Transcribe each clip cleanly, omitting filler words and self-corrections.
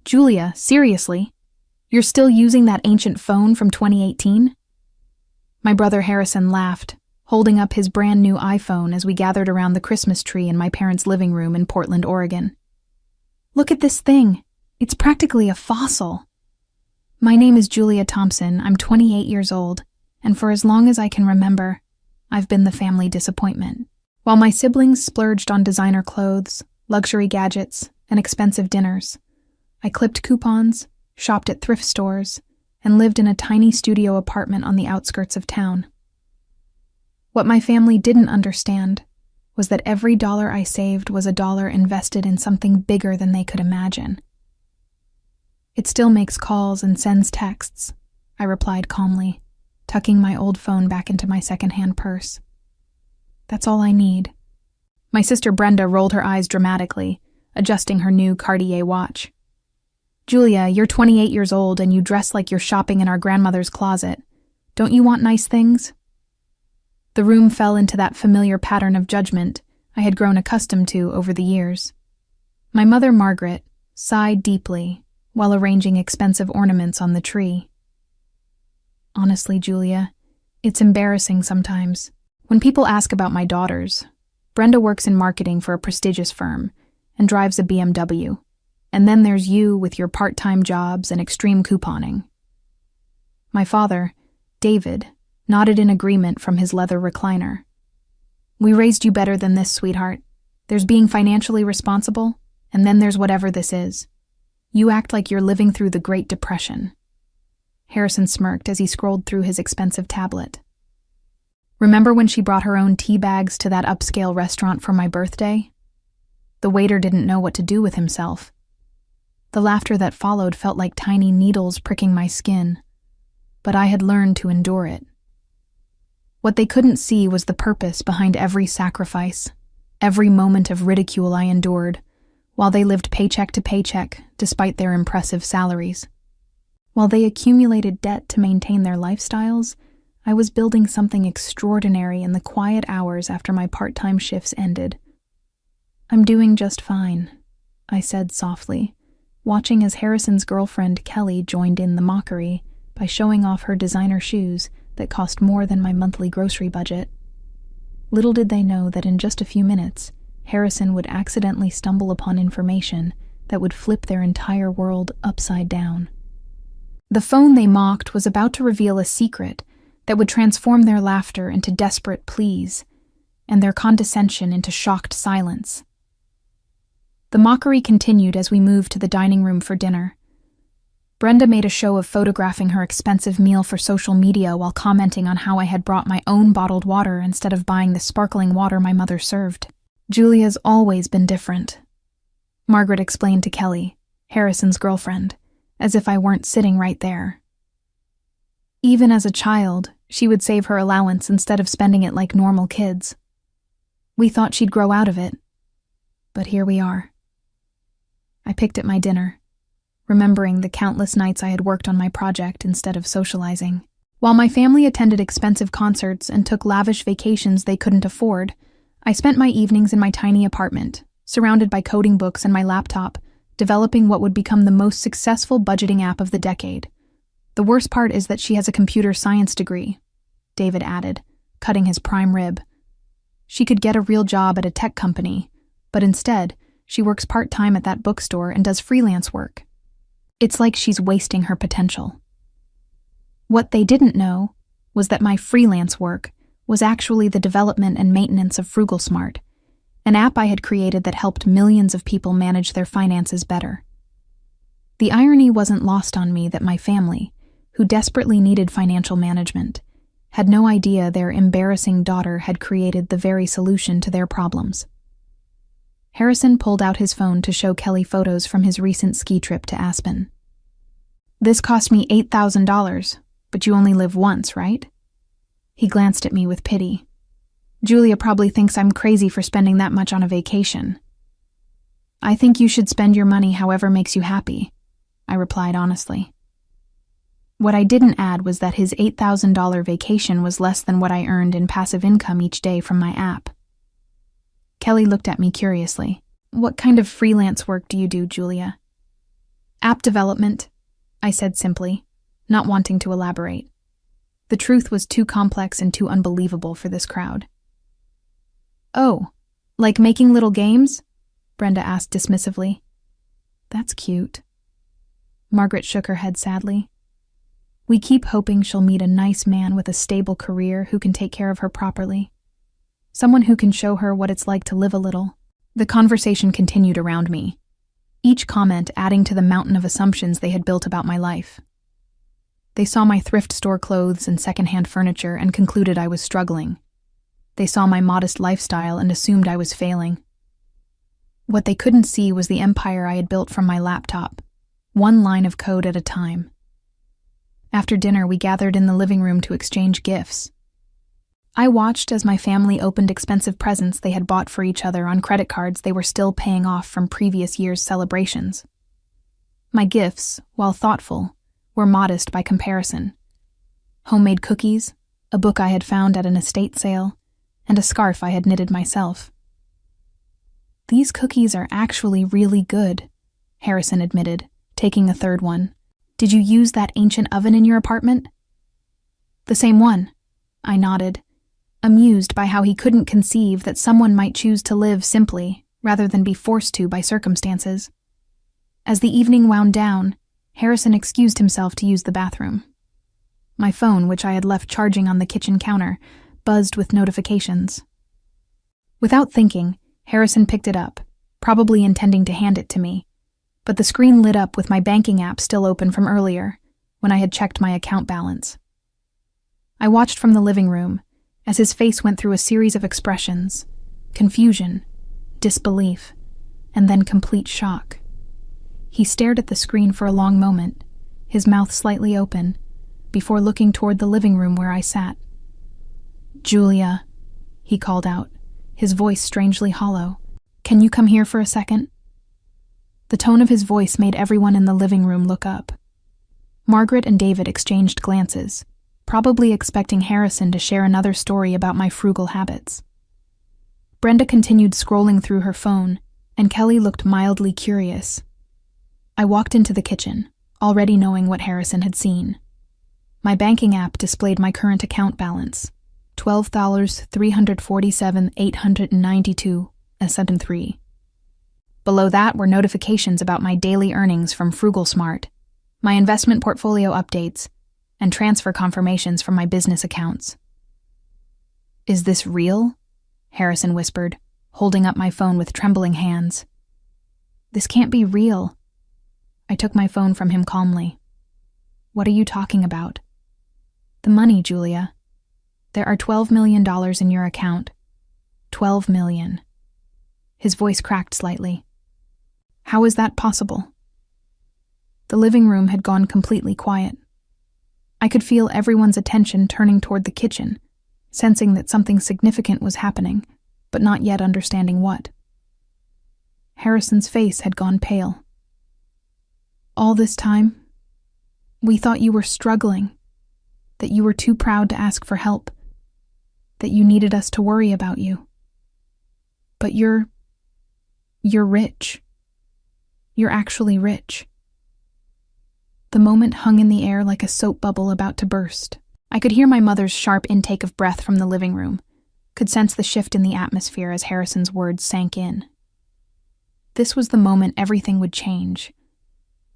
Julia, seriously? You're still using that ancient phone from 2018? My brother Harrison laughed, holding up his brand new iPhone as we gathered around the Christmas tree in my parents' living room in Portland, Oregon. Look at this thing. It's practically a fossil. My name is Julia Thompson. I'm 28 years old, and for as long as I can remember, I've been the family disappointment. While my siblings splurged on designer clothes, luxury gadgets, and expensive dinners, I clipped coupons, shopped at thrift stores, and lived in a tiny studio apartment on the outskirts of town. What my family didn't understand was that every dollar I saved was a dollar invested in something bigger than they could imagine. It still makes calls and sends texts, I replied calmly, tucking my old phone back into my secondhand purse. That's all I need. My sister Brenda rolled her eyes dramatically, adjusting her new Cartier watch. Julia, you're 28 years old and you dress like you're shopping in our grandmother's closet. Don't you want nice things? The room fell into that familiar pattern of judgment I had grown accustomed to over the years. My mother, Margaret, sighed deeply while arranging expensive ornaments on the tree. Honestly, Julia, it's embarrassing sometimes. When people ask about my daughters, Brenda works in marketing for a prestigious firm and drives a BMW. And then there's you with your part-time jobs and extreme couponing. My father, David, nodded in agreement from his leather recliner. We raised you better than this, sweetheart. There's being financially responsible, and then there's whatever this is. You act like you're living through the Great Depression. Harrison smirked as he scrolled through his expensive tablet. Remember when she brought her own tea bags to that upscale restaurant for my birthday? The waiter didn't know what to do with himself. The laughter that followed felt like tiny needles pricking my skin, but I had learned to endure it. What they couldn't see was the purpose behind every sacrifice, every moment of ridicule I endured, while they lived paycheck to paycheck despite their impressive salaries. While they accumulated debt to maintain their lifestyles, I was building something extraordinary in the quiet hours after my part-time shifts ended. I'm doing just fine, I said softly, watching as Harrison's girlfriend Kelly joined in the mockery by showing off her designer shoes that cost more than my monthly grocery budget. Little did they know that in just a few minutes, Harrison would accidentally stumble upon information that would flip their entire world upside down. The phone they mocked was about to reveal a secret that would transform their laughter into desperate pleas, and their condescension into shocked silence. The mockery continued as we moved to the dining room for dinner. Brenda made a show of photographing her expensive meal for social media while commenting on how I had brought my own bottled water instead of buying the sparkling water my mother served. Julia's always been different, Margaret explained to Kelly, Harrison's girlfriend, as if I weren't sitting right there. Even as a child, she would save her allowance instead of spending it like normal kids. We thought she'd grow out of it, but here we are. I picked at my dinner, remembering the countless nights I had worked on my project instead of socializing. While my family attended expensive concerts and took lavish vacations they couldn't afford, I spent my evenings in my tiny apartment, surrounded by coding books and my laptop, developing what would become the most successful budgeting app of the decade. The worst part is that she has a computer science degree, David added, cutting his prime rib. She could get a real job at a tech company, but instead, she works part-time at that bookstore and does freelance work. It's like she's wasting her potential. What they didn't know was that my freelance work was actually the development and maintenance of FrugalSmart, an app I had created that helped millions of people manage their finances better. The irony wasn't lost on me that my family, who desperately needed financial management, had no idea their embarrassing daughter had created the very solution to their problems. Harrison pulled out his phone to show Kelly photos from his recent ski trip to Aspen. This cost me $8,000, but you only live once, right? He glanced at me with pity. Julia probably thinks I'm crazy for spending that much on a vacation. I think you should spend your money however makes you happy, I replied honestly. What I didn't add was that his $8,000 vacation was less than what I earned in passive income each day from my app. Kelly looked at me curiously. What kind of freelance work do you do, Julia? App development, I said simply, not wanting to elaborate. The truth was too complex and too unbelievable for this crowd. Oh, like making little games? Brenda asked dismissively. That's cute. Margaret shook her head sadly. We keep hoping she'll meet a nice man with a stable career who can take care of her properly. Someone who can show her what it's like to live a little. The conversation continued around me, each comment adding to the mountain of assumptions they had built about my life. They saw my thrift store clothes and secondhand furniture and concluded I was struggling. They saw my modest lifestyle and assumed I was failing. What they couldn't see was the empire I had built from my laptop, one line of code at a time. After dinner, we gathered in the living room to exchange gifts. I watched as my family opened expensive presents they had bought for each other on credit cards they were still paying off from previous year's celebrations. My gifts, while thoughtful, were modest by comparison. Homemade cookies, a book I had found at an estate sale, and a scarf I had knitted myself. These cookies are actually really good, Harrison admitted, taking a third one. Did you use that ancient oven in your apartment? The same one, I nodded, amused by how he couldn't conceive that someone might choose to live simply rather than be forced to by circumstances. As the evening wound down, Harrison excused himself to use the bathroom. My phone, which I had left charging on the kitchen counter, buzzed with notifications. Without thinking, Harrison picked it up, probably intending to hand it to me, but the screen lit up with my banking app still open from earlier, when I had checked my account balance. I watched from the living room as his face went through a series of expressions: confusion, disbelief, and then complete shock. He stared at the screen for a long moment, his mouth slightly open, before looking toward the living room where I sat. Julia, he called out, his voice strangely hollow. Can you come here for a second? The tone of his voice made everyone in the living room look up. Margaret and David exchanged glances, probably expecting Harrison to share another story about my frugal habits. Brenda continued scrolling through her phone, and Kelly looked mildly curious. I walked into the kitchen, already knowing what Harrison had seen. My banking app displayed my current account balance, $12,347,892.73. Below that were notifications about my daily earnings from Frugal Smart, my investment portfolio updates, and transfer confirmations from my business accounts. Is this real? Harrison whispered, holding up my phone with trembling hands. This can't be real. I took my phone from him calmly. What are you talking about? The money, Julia. There are $12 million in your account. $12 million. His voice cracked slightly. How is that possible? The living room had gone completely quiet. I could feel everyone's attention turning toward the kitchen, sensing that something significant was happening, but not yet understanding what. Harrison's face had gone pale. All this time, we thought you were struggling, that you were too proud to ask for help, that you needed us to worry about you. But you're rich. You're actually rich. The moment hung in the air like a soap bubble about to burst. I could hear my mother's sharp intake of breath from the living room, could sense the shift in the atmosphere as Harrison's words sank in. This was the moment everything would change.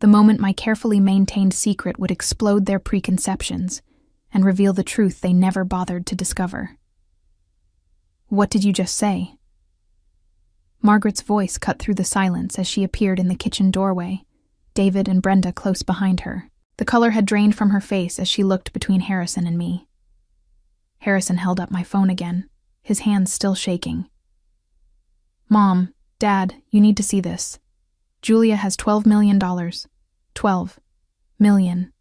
The moment my carefully maintained secret would explode their preconceptions and reveal the truth they never bothered to discover. What did you just say? Margaret's voice cut through the silence as she appeared in the kitchen doorway, David and Brenda close behind her. The color had drained from her face as she looked between Harrison and me. Harrison held up my phone again, his hands still shaking. Mom, Dad, you need to see this. Julia has $12 million. $12 million.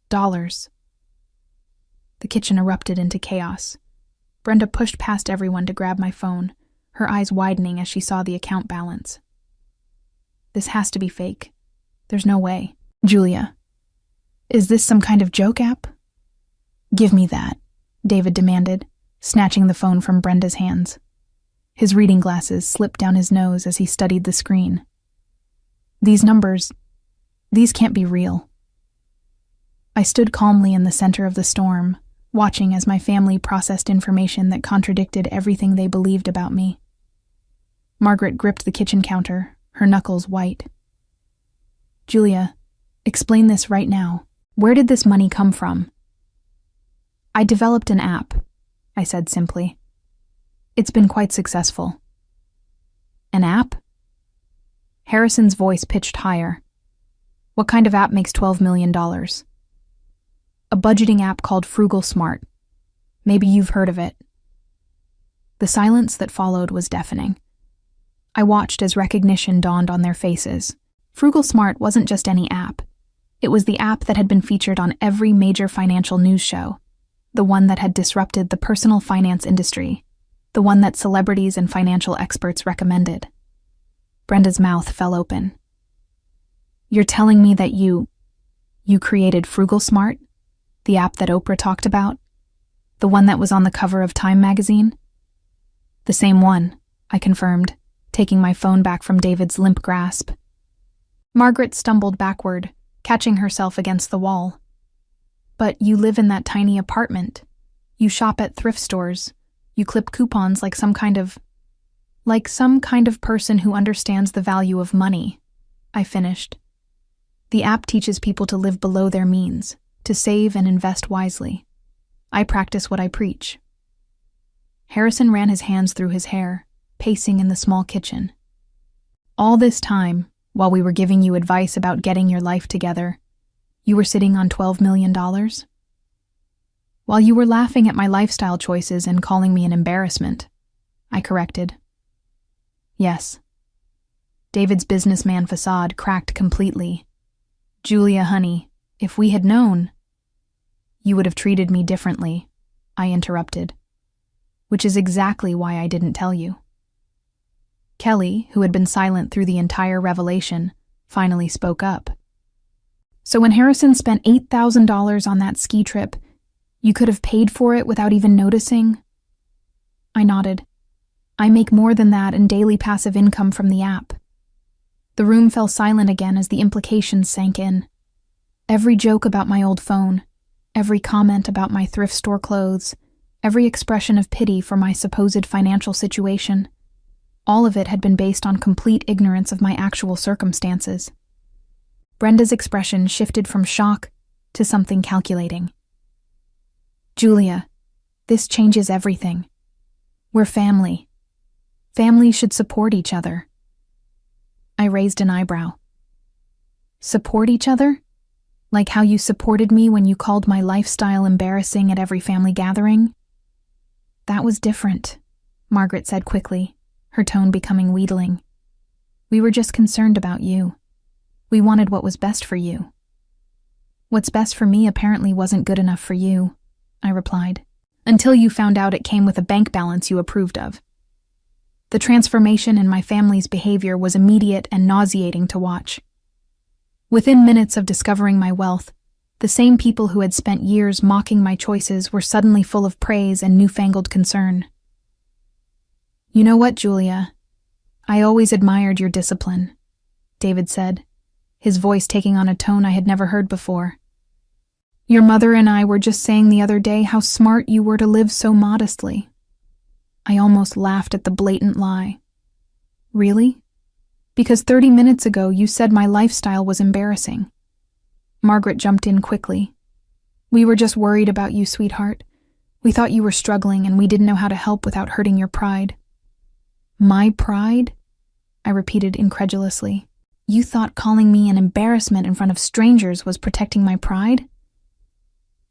The kitchen erupted into chaos. Brenda pushed past everyone to grab my phone, her eyes widening as she saw the account balance. This has to be fake. There's no way. Julia, is this some kind of joke app? Give me that, David demanded, snatching the phone from Brenda's hands. His reading glasses slipped down his nose as he studied the screen. These numbers, These can't be real. I stood calmly in the center of the storm, watching as my family processed information that contradicted everything they believed about me. Margaret gripped the kitchen counter, her knuckles white. Julia, explain this right now. Where did this money come from? I developed an app, I said simply. It's been quite successful. An app? Harrison's voice pitched higher. What kind of app makes $12 million? A budgeting app called Frugal Smart. Maybe you've heard of it. The silence that followed was deafening. I watched as recognition dawned on their faces. Frugal Smart wasn't just any app. It was the app that had been featured on every major financial news show, the one that had disrupted the personal finance industry, the one that celebrities and financial experts recommended. Brenda's mouth fell open. You're telling me that you created Frugal Smart? The app that Oprah talked about? The one that was on the cover of Time magazine? The same one, I confirmed, taking my phone back from David's limp grasp. Margaret stumbled backward, catching herself against the wall. But you live in that tiny apartment. You shop at thrift stores. You clip coupons like some kind of person who understands the value of money, I finished. The app teaches people to live below their means, to save and invest wisely. I practice what I preach. Harrison ran his hands through his hair, pacing in the small kitchen. All this time, while we were giving you advice about getting your life together, you were sitting on $12 million? While you were laughing at my lifestyle choices and calling me an embarrassment, I corrected. Yes. David's businessman facade cracked completely. Julia, honey, if we had known... You would have treated me differently, I interrupted. Which is exactly why I didn't tell you. Kelly, who had been silent through the entire revelation, finally spoke up. So when Harrison spent $8,000 on that ski trip, you could have paid for it without even noticing? I nodded. I make more than that in daily passive income from the app. The room fell silent again as the implications sank in. Every joke about my old phone, every comment about my thrift store clothes, every expression of pity for my supposed financial situation, all of it had been based on complete ignorance of my actual circumstances. Brenda's expression shifted from shock to something calculating. Julia, this changes everything. We're family. Families should support each other. I raised an eyebrow. Support each other? Like how you supported me when you called my lifestyle embarrassing at every family gathering? That was different, Margaret said quickly, her tone becoming wheedling. We were just concerned about you. We wanted what was best for you. What's best for me apparently wasn't good enough for you, I replied, until you found out it came with a bank balance you approved of. The transformation in my family's behavior was immediate and nauseating to watch. Within minutes of discovering my wealth, the same people who had spent years mocking my choices were suddenly full of praise and newfangled concern. You know what, Julia? I always admired your discipline, David said, his voice taking on a tone I had never heard before. Your mother and I were just saying the other day how smart you were to live so modestly. I almost laughed at the blatant lie. Really? Because 30 minutes ago you said my lifestyle was embarrassing. Margaret jumped in quickly. We were just worried about you, sweetheart. We thought you were struggling and we didn't know how to help without hurting your pride. My pride? I repeated incredulously. You thought calling me an embarrassment in front of strangers was protecting my pride?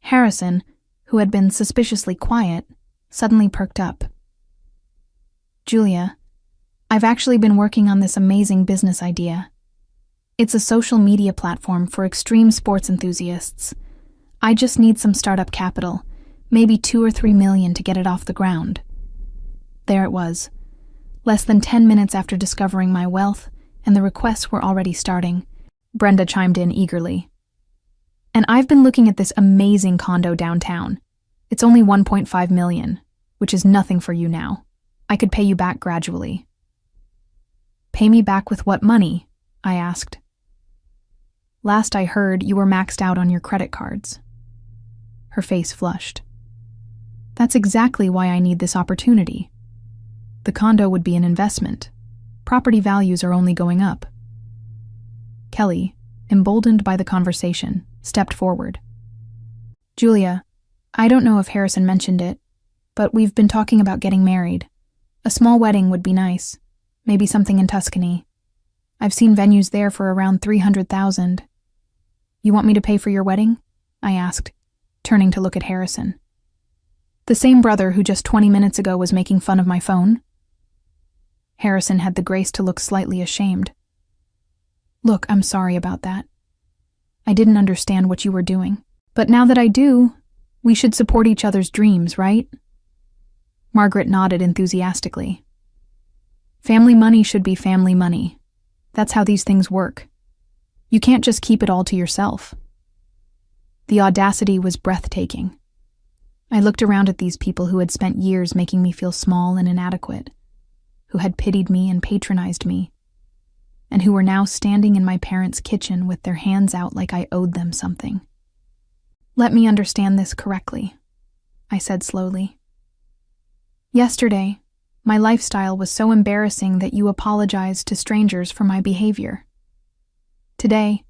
Harrison, who had been suspiciously quiet, suddenly perked up. Julia, I've actually been working on this amazing business idea. It's a social media platform for extreme sports enthusiasts. I just need some startup capital, maybe $2 or $3 million to get it off the ground. There it was. Less than 10 minutes after discovering my wealth, and the requests were already starting, Brenda chimed in eagerly. And I've been looking at this amazing condo downtown. It's only $1.5 million, which is nothing for you now. I could pay you back gradually. Pay me back with what money? I asked. Last I heard, you were maxed out on your credit cards. Her face flushed. That's exactly why I need this opportunity. The condo would be an investment. Property values are only going up. Kelly, emboldened by the conversation, stepped forward. Julia, I don't know if Harrison mentioned it, but we've been talking about getting married. A small wedding would be nice. Maybe something in Tuscany. I've seen venues there for around $300,000. You want me to pay for your wedding? I asked, turning to look at Harrison. The same brother who just 20 minutes ago was making fun of my phone? Harrison had the grace to look slightly ashamed. Look, I'm sorry about that. I didn't understand what you were doing. But now that I do, we should support each other's dreams, right? Margaret nodded enthusiastically. Family money should be family money. That's how these things work. You can't just keep it all to yourself. The audacity was breathtaking. I looked around at these people who had spent years making me feel small and inadequate, who had pitied me and patronized me, and who were now standing in my parents' kitchen with their hands out like I owed them something. Let me understand this correctly, I said slowly. Yesterday, my lifestyle was so embarrassing that you apologized to strangers for my behavior. Today,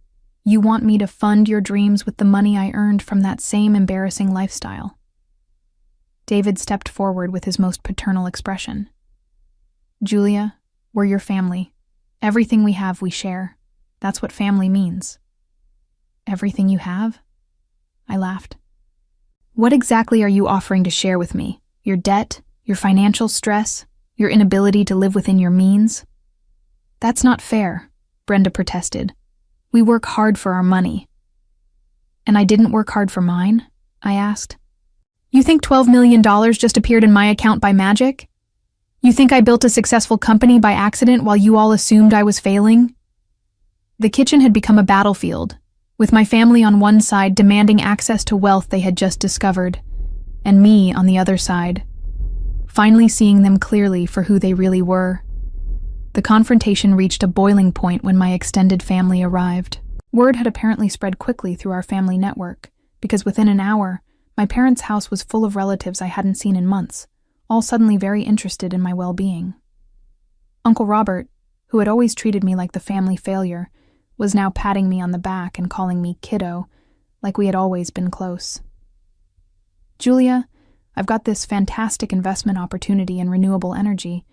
you want me to fund your dreams with the money I earned from that same embarrassing lifestyle. David stepped forward with his most paternal expression. Julia, we're your family. Everything we have, we share. That's what family means. Everything you have? I laughed. What exactly are you offering to share with me? Your debt? Your financial stress? Your inability to live within your means? That's not fair, Brenda protested. We work hard for our money. And I didn't work hard for mine? I asked. You think $12 million just appeared in my account by magic? You think I built a successful company by accident while you all assumed I was failing? The kitchen had become a battlefield, with my family on one side demanding access to wealth they had just discovered, and me on the other side, finally seeing them clearly for who they really were. The confrontation reached a boiling point when my extended family arrived. Word had apparently spread quickly through our family network, because within an hour, my parents' house was full of relatives I hadn't seen in months, all suddenly very interested in my well-being. Uncle Robert, who had always treated me like the family failure, was now patting me on the back and calling me kiddo, like we had always been close. Julia, I've got this fantastic investment opportunity in renewable energy.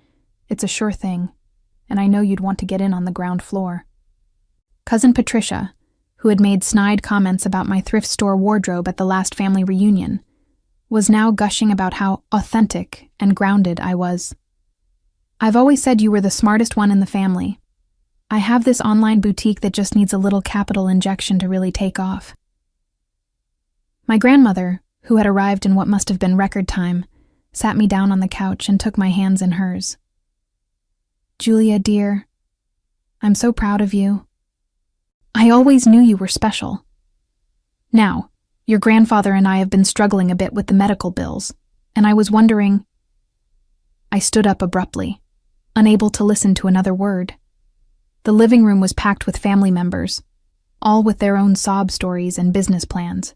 It's a sure thing, and I know you'd want to get in on the ground floor. Cousin Patricia, who had made snide comments about my thrift store wardrobe at the last family reunion, was now gushing about how authentic and grounded I was. I've always said you were the smartest one in the family. I have this online boutique that just needs a little capital injection to really take off. My grandmother, who had arrived in what must have been record time, sat me down on the couch and took my hands in hers. Julia, dear, I'm so proud of you. I always knew you were special. Now, your grandfather and I have been struggling a bit with the medical bills, and I was wondering... I stood up abruptly, unable to listen to another word. The living room was packed with family members, all with their own sob stories and business plans,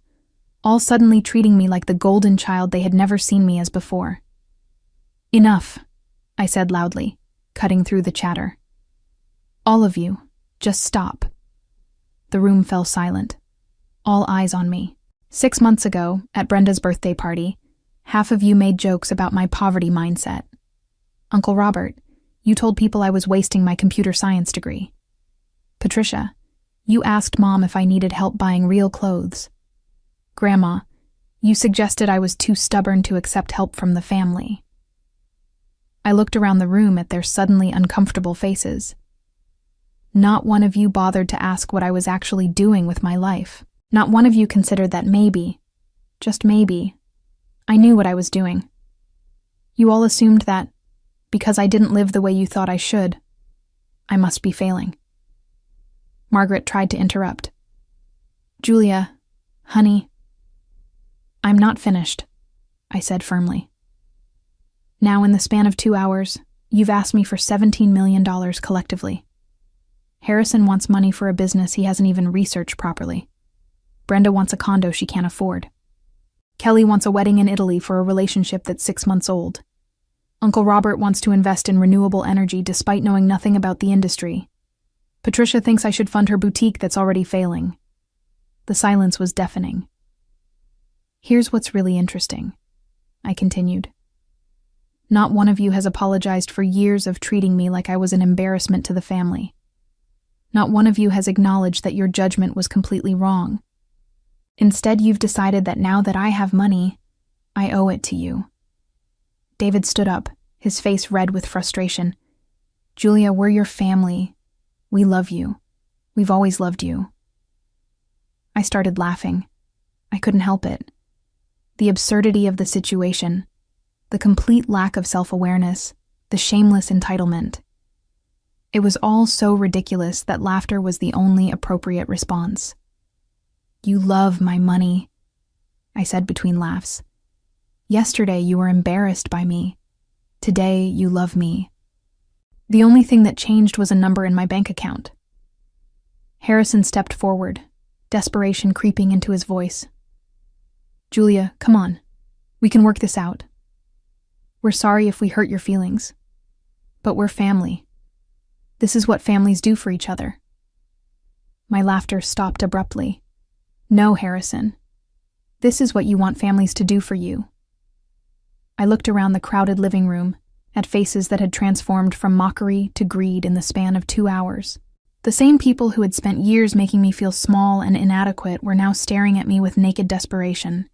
all suddenly treating me like the golden child they had never seen me as before. Enough, I said loudly, cutting through the chatter. All of you, just stop. The room fell silent, all eyes on me. 6 months ago, at Brenda's birthday party, half of you made jokes about my poverty mindset. Uncle Robert, you told people I was wasting my computer science degree. Patricia, you asked Mom if I needed help buying real clothes. Grandma, you suggested I was too stubborn to accept help from the family. I looked around the room at their suddenly uncomfortable faces. Not one of you bothered to ask what I was actually doing with my life. Not one of you considered that maybe, just maybe, I knew what I was doing. You all assumed that, because I didn't live the way you thought I should, I must be failing. Margaret tried to interrupt. Julia, honey, I'm not finished, I said firmly. Now, in the span of 2 hours, you've asked me for $17 million collectively. Harrison wants money for a business he hasn't even researched properly. Brenda wants a condo she can't afford. Kelly wants a wedding in Italy for a relationship that's 6 months old. Uncle Robert wants to invest in renewable energy despite knowing nothing about the industry. Patricia thinks I should fund her boutique that's already failing. The silence was deafening. Here's what's really interesting, I continued. Not one of you has apologized for years of treating me like I was an embarrassment to the family. Not one of you has acknowledged that your judgment was completely wrong. Instead, you've decided that now that I have money, I owe it to you. David stood up, his face red with frustration. Julia, we're your family. We love you. We've always loved you. I started laughing. I couldn't help it. The absurdity of the situation, the complete lack of self-awareness, the shameless entitlement. It was all so ridiculous that laughter was the only appropriate response. You love my money, I said between laughs. Yesterday you were embarrassed by me. Today you love me. The only thing that changed was a number in my bank account. Harrison stepped forward, desperation creeping into his voice. Julia, come on. We can work this out. We're sorry if we hurt your feelings. But we're family. This is what families do for each other. My laughter stopped abruptly. No, Harrison. This is what you want families to do for you. I looked around the crowded living room, at faces that had transformed from mockery to greed in the span of 2 hours. The same people who had spent years making me feel small and inadequate were now staring at me with naked desperation,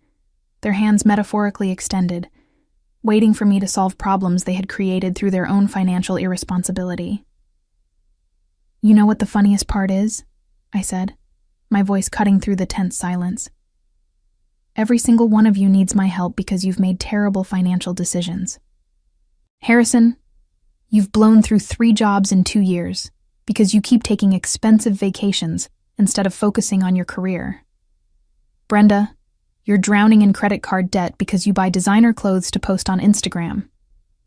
their hands metaphorically extended, waiting for me to solve problems they had created through their own financial irresponsibility. You know what the funniest part is? I said, my voice cutting through the tense silence. Every single one of you needs my help because you've made terrible financial decisions. Harrison, you've blown through 3 jobs in 2 years because you keep taking expensive vacations instead of focusing on your career. Brenda, you're drowning in credit card debt because you buy designer clothes to post on Instagram.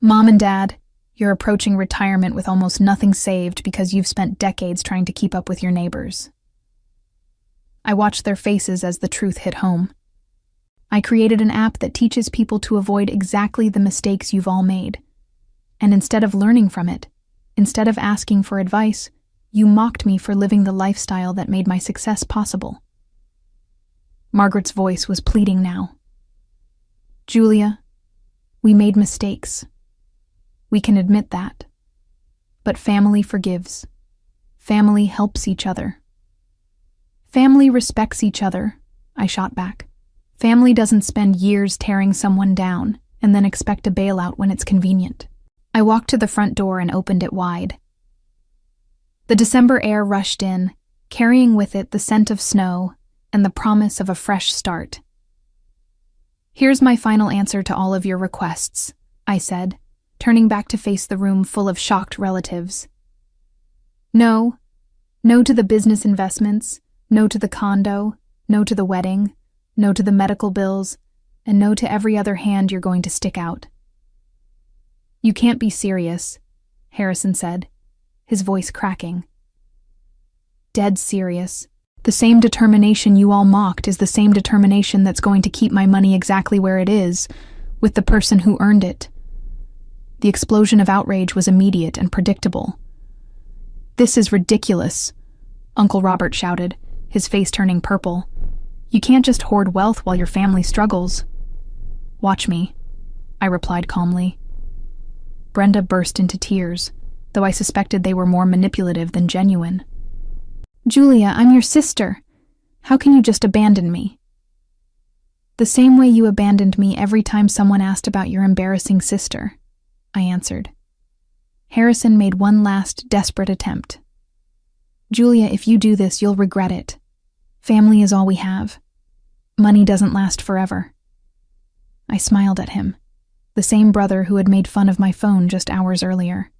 Mom and Dad, you're approaching retirement with almost nothing saved because you've spent decades trying to keep up with your neighbors. I watched their faces as the truth hit home. I created an app that teaches people to avoid exactly the mistakes you've all made. And instead of learning from it, instead of asking for advice, you mocked me for living the lifestyle that made my success possible. Margaret's voice was pleading now. Julia, we made mistakes. We can admit that. But family forgives. Family helps each other. Family respects each other, I shot back. Family doesn't spend years tearing someone down and then expect a bailout when it's convenient. I walked to the front door and opened it wide. The December air rushed in, carrying with it the scent of snow and the promise of a fresh start. Here's my final answer to all of your requests, I said, turning back to face the room full of shocked relatives. No. No to the business investments, no to the condo, no to the wedding, no to the medical bills, and no to every other hand you're going to stick out. You can't be serious, Harrison said, his voice cracking. Dead serious. The same determination you all mocked is the same determination that's going to keep my money exactly where it is, with the person who earned it. The explosion of outrage was immediate and predictable. This is ridiculous, Uncle Robert shouted, his face turning purple. You can't just hoard wealth while your family struggles. Watch me, I replied calmly. Brenda burst into tears, though I suspected they were more manipulative than genuine. Julia, I'm your sister. How can you just abandon me? The same way you abandoned me every time someone asked about your embarrassing sister, I answered. Harrison made one last desperate attempt. Julia, if you do this, you'll regret it. Family is all we have. Money doesn't last forever. I smiled at him, the same brother who had made fun of my phone just hours earlier.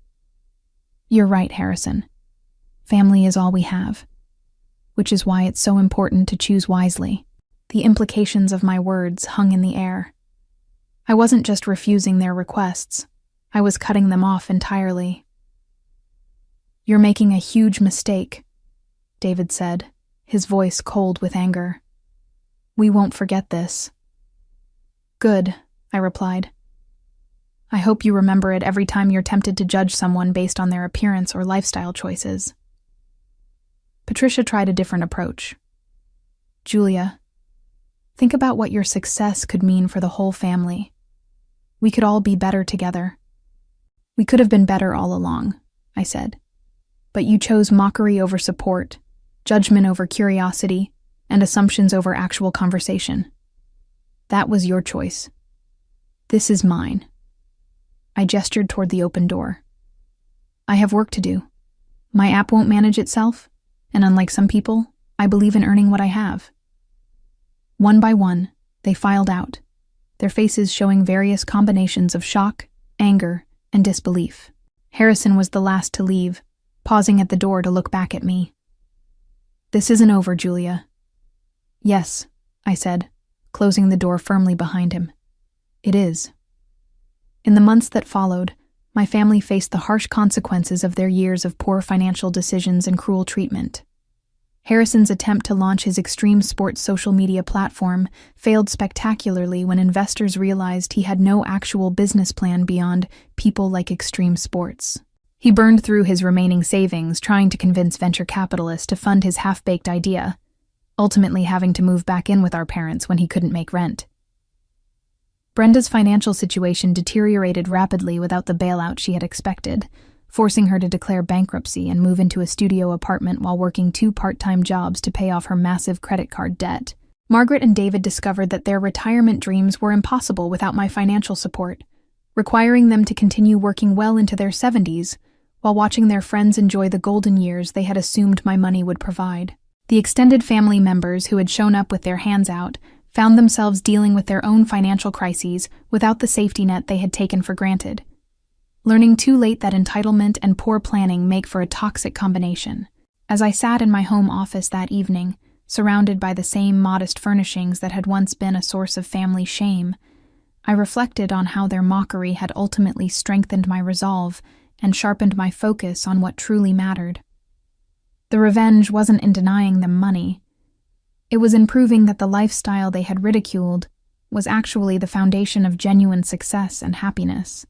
You're right, Harrison. Family is all we have, which is why it's so important to choose wisely. The implications of my words hung in the air. I wasn't just refusing their requests. I was cutting them off entirely. "You're making a huge mistake," David said, his voice cold with anger. "We won't forget this." "Good," I replied. "I hope you remember it every time you're tempted to judge someone based on their appearance or lifestyle choices." Patricia tried a different approach. "Julia, think about what your success could mean for the whole family. We could all be better together." "We could have been better all along," I said. "But you chose mockery over support, judgment over curiosity, and assumptions over actual conversation. That was your choice. This is mine." I gestured toward the open door. "I have work to do. My app won't manage itself, and unlike some people, I believe in earning what I have." One by one, they filed out, their faces showing various combinations of shock, anger, and disbelief. Harrison was the last to leave, pausing at the door to look back at me. "This isn't over, Julia." "Yes," I said, closing the door firmly behind him. "It is." In the months that followed, my family faced the harsh consequences of their years of poor financial decisions and cruel treatment. Harrison's attempt to launch his extreme sports social media platform failed spectacularly when investors realized he had no actual business plan beyond people like extreme sports. He burned through his remaining savings trying to convince venture capitalists to fund his half-baked idea, ultimately having to move back in with our parents when he couldn't make rent. Brenda's financial situation deteriorated rapidly without the bailout she had expected, forcing her to declare bankruptcy and move into a studio apartment while working 2 part-time jobs to pay off her massive credit card debt. Margaret and David discovered that their retirement dreams were impossible without my financial support, requiring them to continue working well into their 70s while watching their friends enjoy the golden years they had assumed my money would provide. The extended family members who had shown up with their hands out found themselves dealing with their own financial crises without the safety net they had taken for granted, learning too late that entitlement and poor planning make for a toxic combination. As I sat in my home office that evening, surrounded by the same modest furnishings that had once been a source of family shame, I reflected on how their mockery had ultimately strengthened my resolve and sharpened my focus on what truly mattered. The revenge wasn't in denying them money. It was in proving that the lifestyle they had ridiculed was actually the foundation of genuine success and happiness.